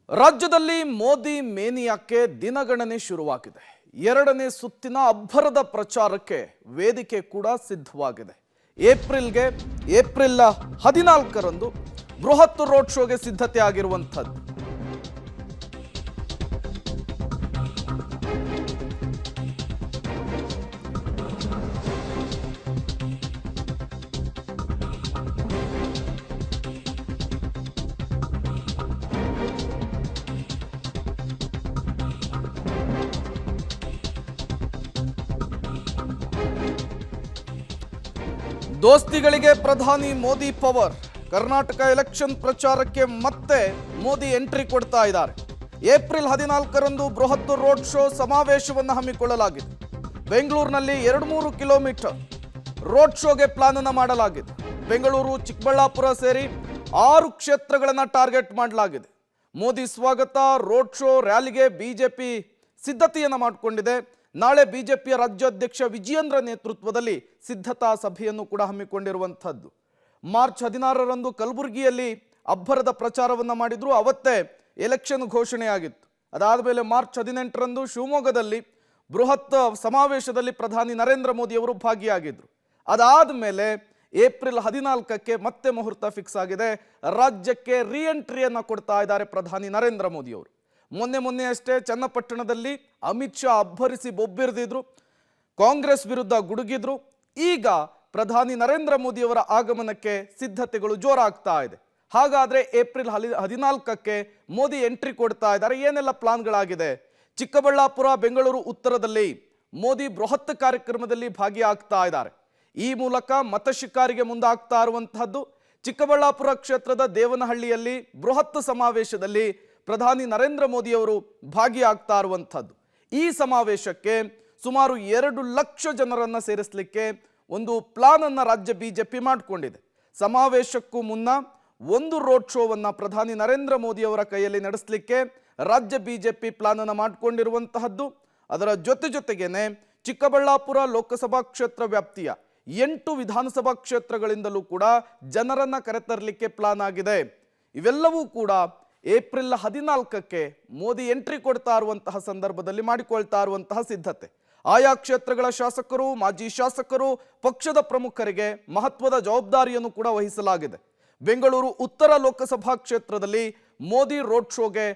ರಾಜ್ಯದಲ್ಲಿ ಮೋದಿ ಮೇನಿಯಾಕ್ಕೆ ದಿನಗಣನೆ ಶುರುವಾಗಿದೆ. ಎರಡನೇ ಸುತ್ತಿನ ಅಬ್ಬರದ ಪ್ರಚಾರಕ್ಕೆ ವೇದಿಕೆ ಕೂಡ ಸಿದ್ಧವಾಗಿದೆ. ಏಪ್ರಿಲ್ 14ರಂದು ಬೃಹತ್ ರೋಡ್ ಶೋಗೆ ಸಿದ್ಧತೆ ಆಗಿರುವಂಥದ್ದು. ದೋಸ್ತಿಗಳಿಗೆ ಪ್ರಧಾನಿ ಮೋದಿ ಪವರ್. ಕರ್ನಾಟಕ ಎಲೆಕ್ಷನ್ ಪ್ರಚಾರಕ್ಕೆ ಮತ್ತೆ ಮೋದಿ ಎಂಟ್ರಿ ಕೊಡ್ತಾ ಇದ್ದಾರೆ. ಏಪ್ರಿಲ್ 14ರಂದು ಬೃಹತ್ ರೋಡ್ ಶೋ ಸಮಾವೇಶವನ್ನು ಹಮ್ಮಿಕೊಳ್ಳಲಾಗಿದೆ. ಬೆಂಗಳೂರಿನಲ್ಲಿ 2-3 ಕಿಲೋಮೀಟರ್ ರೋಡ್ ಶೋಗೆ ಪ್ಲಾನ್ ಅನ್ನು ಮಾಡಲಾಗಿದೆ. ಬೆಂಗಳೂರು, ಚಿಕ್ಕಬಳ್ಳಾಪುರ ಸೇರಿ 6 ಕ್ಷೇತ್ರಗಳನ್ನು ಟಾರ್ಗೆಟ್ ಮಾಡಲಾಗಿದೆ. ಮೋದಿ ಸ್ವಾಗತ ರೋಡ್ ಶೋ ರ್ಯಾಲಿಗೆ ಬಿಜೆಪಿ ಸಿದ್ಧತೆಯನ್ನು ಮಾಡಿಕೊಂಡಿದೆ. ನಾಳೆ ಬಿಜೆಪಿಯ ರಾಜ್ಯಾಧ್ಯಕ್ಷ ವಿಜಯೇಂದ್ರ ನೇತೃತ್ವದಲ್ಲಿ ಸಿದ್ಧತಾ ಸಭೆಯನ್ನು ಕೂಡ ಹಮ್ಮಿಕೊಂಡಿರುವಂಥದ್ದು. ಮಾರ್ಚ್ 16ರಂದು ಕಲಬುರಗಿಯಲ್ಲಿ ಅಬ್ಬರದ ಪ್ರಚಾರವನ್ನು ಮಾಡಿದ್ರು. ಅವತ್ತೇ ಎಲೆಕ್ಷನ್ ಘೋಷಣೆಯಾಗಿತ್ತು. ಅದಾದ ಮೇಲೆ ಮಾರ್ಚ್ 18ರಂದು ಶಿವಮೊಗ್ಗದಲ್ಲಿ ಬೃಹತ್ ಸಮಾವೇಶದಲ್ಲಿ ಪ್ರಧಾನಿ ನರೇಂದ್ರ ಮೋದಿ ಅವರು ಭಾಗಿಯಾಗಿದ್ರು. ಅದಾದ ಮೇಲೆ ಏಪ್ರಿಲ್ 14ಕ್ಕೆ ಮತ್ತೆ ಮುಹೂರ್ತ ಫಿಕ್ಸ್ ಆಗಿದೆ. ರಾಜ್ಯಕ್ಕೆ ಎಂಟ್ರಿಯನ್ನು ಕೊಡ್ತಾ ಇದ್ದಾರೆ ಪ್ರಧಾನಿ ನರೇಂದ್ರ ಮೋದಿ ಅವರು. ಮೊನ್ನೆ ಅಷ್ಟೇ ಚನ್ನಪಟ್ಟಣದಲ್ಲಿ ಅಮಿತ್ ಶಾ ಅಬ್ಬರಿಸಿ ಬೊಬ್ಬಿರಿದಿದ್ರು, ಕಾಂಗ್ರೆಸ್ ವಿರುದ್ಧ ಗುಡುಗಿದ್ರು. ಈಗ ಪ್ರಧಾನಿ ನರೇಂದ್ರ ಮೋದಿ ಅವರ ಆಗಮನಕ್ಕೆ ಸಿದ್ಧತೆಗಳು ಜೋರಾಗ್ತಾ ಇದೆ. ಹಾಗಾದ್ರೆ ಏಪ್ರಿಲ್ 14ಕ್ಕೆ ಮೋದಿ ಎಂಟ್ರಿ ಕೊಡ್ತಾ ಇದ್ದಾರೆ. ಏನೆಲ್ಲ ಪ್ಲಾನ್ಗಳಾಗಿದೆ? ಚಿಕ್ಕಬಳ್ಳಾಪುರ, ಬೆಂಗಳೂರು ಉತ್ತರದಲ್ಲಿ ಮೋದಿ ಬೃಹತ್ ಕಾರ್ಯಕ್ರಮದಲ್ಲಿ ಭಾಗಿಯಾಗ್ತಾ ಇದ್ದಾರೆ. ಈ ಮೂಲಕ ಮತ ಶಿಕಾರಿಗೆ ಮುಂದಾಗ್ತಾ ಇರುವಂತಹದ್ದು. ಚಿಕ್ಕಬಳ್ಳಾಪುರ ಕ್ಷೇತ್ರದ ದೇವನಹಳ್ಳಿಯಲ್ಲಿ ಬೃಹತ್ ಸಮಾವೇಶದಲ್ಲಿ ಪ್ರಧಾನಿ ನರೇಂದ್ರ ಮೋದಿ ಅವರು ಭಾಗಿಯಾಗ್ತಾ ಇರುವಂಥದ್ದು. ಈ ಸಮಾವೇಶಕ್ಕೆ ಸುಮಾರು 2 ಲಕ್ಷ ಜನರನ್ನು ಸೇರಿಸಲಿಕ್ಕೆ ಒಂದು ಪ್ಲಾನ್ ಅನ್ನು ರಾಜ್ಯ ಬಿಜೆಪಿ ಮಾಡಿಕೊಂಡಿದೆ. ಸಮಾವೇಶಕ್ಕೂ ಮುನ್ನ ಒಂದು ರೋಡ್ ಶೋವನ್ನು ಪ್ರಧಾನಿ ನರೇಂದ್ರ ಮೋದಿ ಅವರ ಕೈಯಲ್ಲಿ ನಡೆಸಲಿಕ್ಕೆ ರಾಜ್ಯ ಬಿಜೆಪಿ ಪ್ಲಾನ್ ಅನ್ನು ಮಾಡಿಕೊಂಡಿರುವಂತಹದ್ದು. ಅದರ ಜೊತೆಗೇನೆ ಚಿಕ್ಕಬಳ್ಳಾಪುರ ಲೋಕಸಭಾ ಕ್ಷೇತ್ರ ವ್ಯಾಪ್ತಿಯ 8 ವಿಧಾನಸಭಾ ಕ್ಷೇತ್ರಗಳಿಂದಲೂ ಕೂಡ ಜನರನ್ನ ಕರೆತರಲಿಕ್ಕೆ ಪ್ಲಾನ್ ಆಗಿದೆ. ಇವೆಲ್ಲವೂ ಕೂಡ ಏಪ್ರಿಲ್ 14ಕ್ಕೆ ಮೋದಿ ಎಂಟ್ರಿ ಕೊಡ್ತಾ ಇರುವಂತಹ ಸಂದರ್ಭದಲ್ಲಿ ಮಾಡಿಕೊಳ್ತಾ ಇರುವಂತಹ ಸಿದ್ಧತೆ. ಆಯಾ ಕ್ಷೇತ್ರಗಳ ಶಾಸಕರು, ಮಾಜಿ ಶಾಸಕರು, ಪಕ್ಷದ ಪ್ರಮುಖರಿಗೆ ಮಹತ್ವದ ಜವಾಬ್ದಾರಿಯನ್ನು ಕೂಡ ವಹಿಸಲಾಗಿದೆ. ಬೆಂಗಳೂರು ಉತ್ತರ ಲೋಕಸಭಾ ಕ್ಷೇತ್ರದಲ್ಲಿ ಮೋದಿ ರೋಡ್ ಶೋಗೆ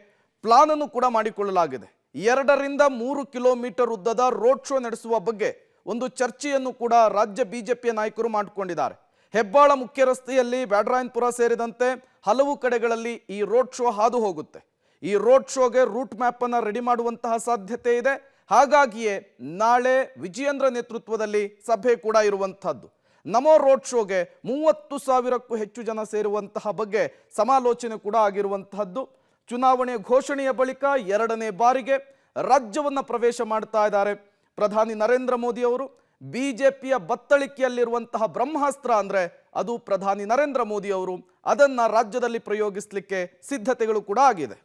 ಪ್ಲಾನ್ ಅನ್ನು ಕೂಡ ಮಾಡಿಕೊಳ್ಳಲಾಗಿದೆ. 2-3 ಕಿಲೋಮೀಟರ್ ಉದ್ದದ ರೋಡ್ ಶೋ ನಡೆಸುವ ಬಗ್ಗೆ ಒಂದು ಚರ್ಚೆಯನ್ನು ಕೂಡ ರಾಜ್ಯ ಬಿಜೆಪಿಯ ನಾಯಕರು ಮಾಡಿಕೊಂಡಿದ್ದಾರೆ. ಹೆಬ್ಬಾಳ ಮುಖ್ಯ ರಸ್ತೆಯಲ್ಲಿ ಬ್ಯಾಡರಾಯನಪುರ ಸೇರಿದಂತೆ ಹಲವು ಕಡೆಗಳಲ್ಲಿ ಈ ರೋಡ್ ಶೋ ಹಾದು ಹೋಗುತ್ತೆ. ಈ ರೋಡ್ ಶೋಗೆ ರೂಟ್ ಮ್ಯಾಪ್ ಅನ್ನು ರೆಡಿ ಮಾಡುವಂತಹ ಸಾಧ್ಯತೆ ಇದೆ. ಹಾಗಾಗಿಯೇ ನಾಳೆ ವಿಜಯೇಂದ್ರ ನೇತೃತ್ವದಲ್ಲಿ ಸಭೆ ಕೂಡ ಇರುವಂತಹದ್ದು. ನಮೋ ರೋಡ್ ಶೋಗೆ 30,000ಕ್ಕೂ ಹೆಚ್ಚು ಜನ ಸೇರುವಂತಹ ಬಗ್ಗೆ ಸಮಾಲೋಚನೆ ಕೂಡ ಆಗಿರುವಂತಹದ್ದು. ಚುನಾವಣೆ ಘೋಷಣೆಯ ಬಳಿಕ 2ನೇ ಬಾರಿಗೆ ರಾಜ್ಯವನ್ನು ಪ್ರವೇಶ ಮಾಡ್ತಾ ಇದ್ದಾರೆ ಪ್ರಧಾನಿ ನರೇಂದ್ರ ಮೋದಿ ಅವರು. ಬಿಜೆಪಿಯ ಬತ್ತಳಿಕೆಯಲ್ಲಿರುವಂತಹ ಬ್ರಹ್ಮಾಸ್ತ್ರ ಅಂದ್ರೆ ಅದು ಪ್ರಧಾನಿ ನರೇಂದ್ರ ಮೋದಿ ಅವರು. ಅದನ್ನ ರಾಜ್ಯದಲ್ಲಿ ಪ್ರಯೋಗಿಸಲಿಕ್ಕೆ ಸಿದ್ಧತೆಗಳು ಕೂಡ ಆಗಿದೆ.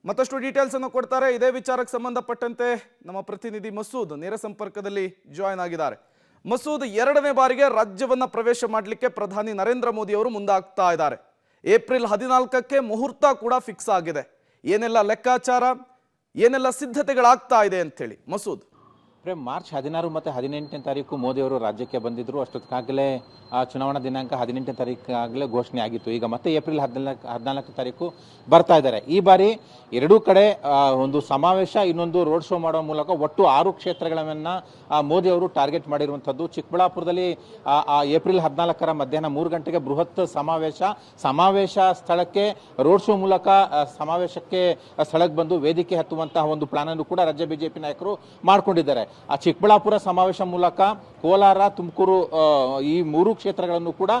ಮತ್ತಷ್ಟು ಡೀಟೇಲ್ಸ್ ಅನ್ನು ಕೊಡ್ತಾರೆ. ಇದೇ ವಿಚಾರಕ್ಕೆ ಸಂಬಂಧಪಟ್ಟಂತೆ ನಮ್ಮ ಪ್ರತಿನಿಧಿ ಮಸೂದ್ ನೇರ ಸಂಪರ್ಕದಲ್ಲಿ ಜಾಯ್ನ್ ಆಗಿದ್ದಾರೆ. ಮಸೂದ್, 2ನೇ ಬಾರಿಗೆ ರಾಜ್ಯವನ್ನ ಪ್ರವೇಶ ಮಾಡಲಿಕ್ಕೆ ಪ್ರಧಾನಿ ನರೇಂದ್ರ ಮೋದಿ ಅವರು ಮುಂದಾಗ್ತಾ ಇದ್ದಾರೆ. ಏಪ್ರಿಲ್ 14ಕ್ಕೆ ಮುಹೂರ್ತ ಕೂಡ ಫಿಕ್ಸ್ ಆಗಿದೆ. ಏನೆಲ್ಲ ಲೆಕ್ಕಾಚಾರ, ಏನೆಲ್ಲ ಸಿದ್ಧತೆಗಳಾಗ್ತಾ ಇದೆ ಅಂತ ಹೇಳಿ ಮಸೂದ್? ಮಾರ್ಚ್ 16 ಮತ್ತು 18ನೇ ತಾರೀಕು ಮೋದಿ ಅವರು ರಾಜ್ಯಕ್ಕೆ ಬಂದಿದ್ದರು. ಅಷ್ಟೊತ್ತಿಗಾಗಲೇ ಚುನಾವಣಾ ದಿನಾಂಕ 18ನೇ ತಾರೀಕಾಗಲೇ ಘೋಷಣೆ ಆಗಿತ್ತು. ಈಗ ಮತ್ತೆ ಏಪ್ರಿಲ್ 14ನೇ ತಾರೀಕು ಬರ್ತಾ ಇದ್ದಾರೆ. ಈ ಬಾರಿ ಎರಡೂ ಕಡೆ ಒಂದು ಸಮಾವೇಶ, ಇನ್ನೊಂದು ರೋಡ್ ಶೋ ಮಾಡೋ ಮೂಲಕ ಒಟ್ಟು 6 ಕ್ಷೇತ್ರಗಳನ್ನು ಮೋದಿ ಅವರು ಟಾರ್ಗೆಟ್ ಮಾಡಿರುವಂಥದ್ದು. ಚಿಕ್ಕಬಳ್ಳಾಪುರದಲ್ಲಿ ಏಪ್ರಿಲ್ 14ರ ಮಧ್ಯಾಹ್ನ 3 ಗಂಟೆಗೆ ಬೃಹತ್ ಸಮಾವೇಶ ಸ್ಥಳಕ್ಕೆ ರೋಡ್ ಶೋ ಮೂಲಕ ಸಮಾವೇಶಕ್ಕೆ ಸ್ಥಳಕ್ಕೆ ಬಂದು ವೇದಿಕೆ ಹತ್ತುವಂತಹ ಒಂದು ಪ್ಲಾನ್ ಅನ್ನು ಕೂಡ ರಾಜ್ಯ ಬಿಜೆಪಿ ನಾಯಕರು ಮಾಡಿಕೊಂಡಿದ್ದಾರೆ. ಆ ಚಿಕ್ಕಬಳ್ಳಾಪುರ ಸಮಾವೇಶ ಮೂಲಕ ಕೋಲಾರ, ತುಮಕೂರು ಈ 3 ಕ್ಷೇತ್ರಗಳನ್ನು ಕೂಡ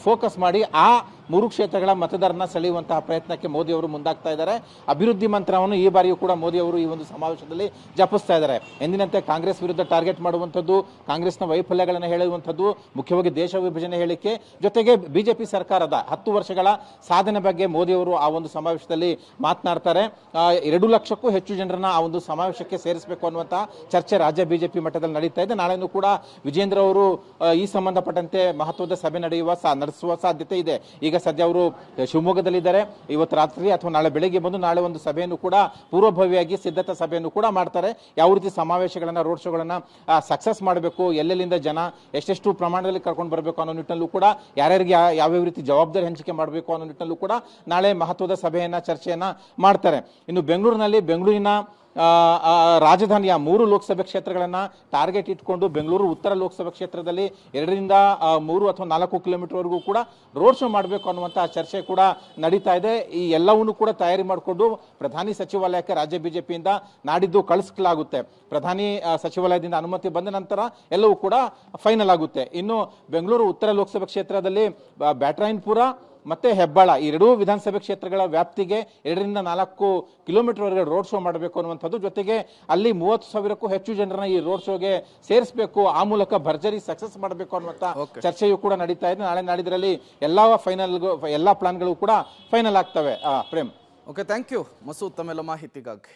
ಫೋಕಸ್ ಮಾಡಿ ಆ 3 ಕ್ಷೇತ್ರಗಳ ಮತದಾರರನ್ನ ಸೆಳೆಯುವಂತಹ ಪ್ರಯತ್ನಕ್ಕೆ ಮೋದಿ ಅವರು ಮುಂದಾಗ್ತಾ ಇದ್ದಾರೆ. ಅಭಿವೃದ್ಧಿ ಮಂತ್ರವನ್ನು ಈ ಬಾರಿಯೂ ಕೂಡ ಮೋದಿ ಅವರು ಈ ಒಂದು ಸಮಾವೇಶದಲ್ಲಿ ಜಪಿಸ್ತಾ ಇದ್ದಾರೆ. ಎಂದಿನಂತೆ ಕಾಂಗ್ರೆಸ್ ವಿರುದ್ಧ ಟಾರ್ಗೆಟ್ ಮಾಡುವಂಥದ್ದು, ಕಾಂಗ್ರೆಸ್ನ ವೈಫಲ್ಯಗಳನ್ನು ಹೇಳುವಂಥದ್ದು, ಮುಖ್ಯವಾಗಿ ದೇಶ ವಿಭಜನೆ ಹೇಳಿಕೆ, ಜೊತೆಗೆ ಬಿಜೆಪಿ ಸರ್ಕಾರದ 10 ವರ್ಷಗಳ ಸಾಧನೆ ಬಗ್ಗೆ ಮೋದಿ ಅವರು ಆ ಒಂದು ಸಮಾವೇಶದಲ್ಲಿ ಮಾತನಾಡ್ತಾರೆ. 2 ಲಕ್ಷಕ್ಕೂ ಹೆಚ್ಚು ಜನರನ್ನ ಆ ಒಂದು ಸಮಾವೇಶಕ್ಕೆ ಸೇರಿಸಬೇಕು ಅನ್ನುವಂತಹ ಚರ್ಚೆ ರಾಜ್ಯ ರಾಜ್ಯ ಬಿಜೆಪಿ ಮಟ್ಟದಲ್ಲಿ ನಡೀತಾ ಇದೆ. ನಾಳೆನೂ ಕೂಡ ವಿಜೇಂದ್ರ ಅವರು ಈ ಸಂಬಂಧಪಟ್ಟಂತೆ ಮಹತ್ವದ ಸಭೆ ನಡೆಸುವ ಸಾಧ್ಯತೆ ಇದೆ. ಈಗ ಸದ್ಯ ಅವರು ಶಿವಮೊಗ್ಗದಲ್ಲಿದ್ದಾರೆ. ಇವತ್ತು ರಾತ್ರಿ ಅಥವಾ ನಾಳೆ ಬೆಳಗ್ಗೆ ಬಂದು ನಾಳೆ ಒಂದು ಸಭೆಯನ್ನು ಕೂಡ ಪೂರ್ವಭಾವಿಯಾಗಿ ಸಿದ್ಧತಾ ಸಭೆಯನ್ನು ಕೂಡ ಮಾಡ್ತಾರೆ. ಯಾವ ರೀತಿ ಸಮಾವೇಶಗಳನ್ನ ರೋಡ್ ಶೋಗಳನ್ನ ಸಕ್ಸಸ್ ಮಾಡಬೇಕು, ಎಲ್ಲೆಲ್ಲಿಂದ ಜನ ಎಷ್ಟೆಷ್ಟು ಪ್ರಮಾಣದಲ್ಲಿ ಕರ್ಕೊಂಡು ಬರಬೇಕು ಅನ್ನೋ ನಿಟ್ಟಿನಲ್ಲೂ ಕೂಡ ಯಾರ್ಯಾರಿಗೆ ಯಾವ್ಯಾವ ರೀತಿ ಜವಾಬ್ದಾರಿ ಹಂಚಿಕೆ ಮಾಡಬೇಕು ಅನ್ನೋ ನಿಟ್ಟಿನಲ್ಲೂ ಕೂಡ ನಾಳೆ ಮಹತ್ವದ ಸಭೆಯನ್ನ ಚರ್ಚೆಯನ್ನ ಮಾಡ್ತಾರೆ. ಇನ್ನು ಬೆಂಗಳೂರಿನ ರಾಜಧಾನಿಯ 3 ಲೋಕಸಭೆ ಕ್ಷೇತ್ರಗಳನ್ನ ಟಾರ್ಗೆಟ್ ಇಟ್ಕೊಂಡು ಬೆಂಗಳೂರು ಉತ್ತರ ಲೋಕಸಭಾ ಕ್ಷೇತ್ರದಲ್ಲಿ 2ರಿಂದ 3 ಅಥವಾ 4 ಕಿಲೋಮೀಟರ್ ವರೆಗೂ ಕೂಡ ರೋಡ್ ಶೋ ಮಾಡಬೇಕು ಅನ್ನುವಂತಹ ಚರ್ಚೆ ಕೂಡ ನಡೀತಾ ಇದೆ. ಈ ಎಲ್ಲವನ್ನೂ ಕೂಡ ತಯಾರಿ ಮಾಡಿಕೊಂಡು ಪ್ರಧಾನಿ ಸಚಿವಾಲಯಕ್ಕೆ ರಾಜ್ಯ ಬಿಜೆಪಿಯಿಂದ ನಾಡಿದ್ದು ಕಳಿಸಲಾಗುತ್ತೆ. ಪ್ರಧಾನಿ ಸಚಿವಾಲಯದಿಂದ ಅನುಮತಿ ಬಂದ ನಂತರ ಎಲ್ಲವೂ ಕೂಡ ಫೈನಲ್ ಆಗುತ್ತೆ. ಇನ್ನು ಬೆಂಗಳೂರು ಉತ್ತರ ಲೋಕಸಭಾ ಕ್ಷೇತ್ರದಲ್ಲಿ ಬ್ಯಾಟರಾಯನಪುರ ಮತ್ತೆ ಹೆಬ್ಬಾಳ ಈ 2 ವಿಧಾನಸಭೆ ಕ್ಷೇತ್ರಗಳ ವ್ಯಾಪ್ತಿಗೆ 2ರಿಂದ 4 ಕಿಲೋಮೀಟರ್ ವರೆಗೆ ರೋಡ್ ಶೋ ಮಾಡಬೇಕು ಅನ್ನುವಂಥದ್ದು. ಜೊತೆಗೆ ಅಲ್ಲಿ 30,000ಕ್ಕೂ ಹೆಚ್ಚು ಜನರನ್ನ ಈ ರೋಡ್ ಶೋಗೆ ಸೇರಿಸಬೇಕು, ಆ ಮೂಲಕ ಭರ್ಜರಿ ಸಕ್ಸಸ್ ಮಾಡಬೇಕು ಅನ್ನುವಂಥ ಚರ್ಚೆಯು ಕೂಡ ನಡೀತಾ ಇದೆ. ನಾಳೆ ನಾಡಿದ್ರಲ್ಲಿ ಎಲ್ಲಾ ಪ್ಲಾನ್ಗಳು ಕೂಡ ಫೈನಲ್ ಆಗ್ತವೆ. Prem. Okay, thank you Masood ತಮ್ಮೆಲ್ಲ ಮಾಹಿತಿಗಾಗಿ.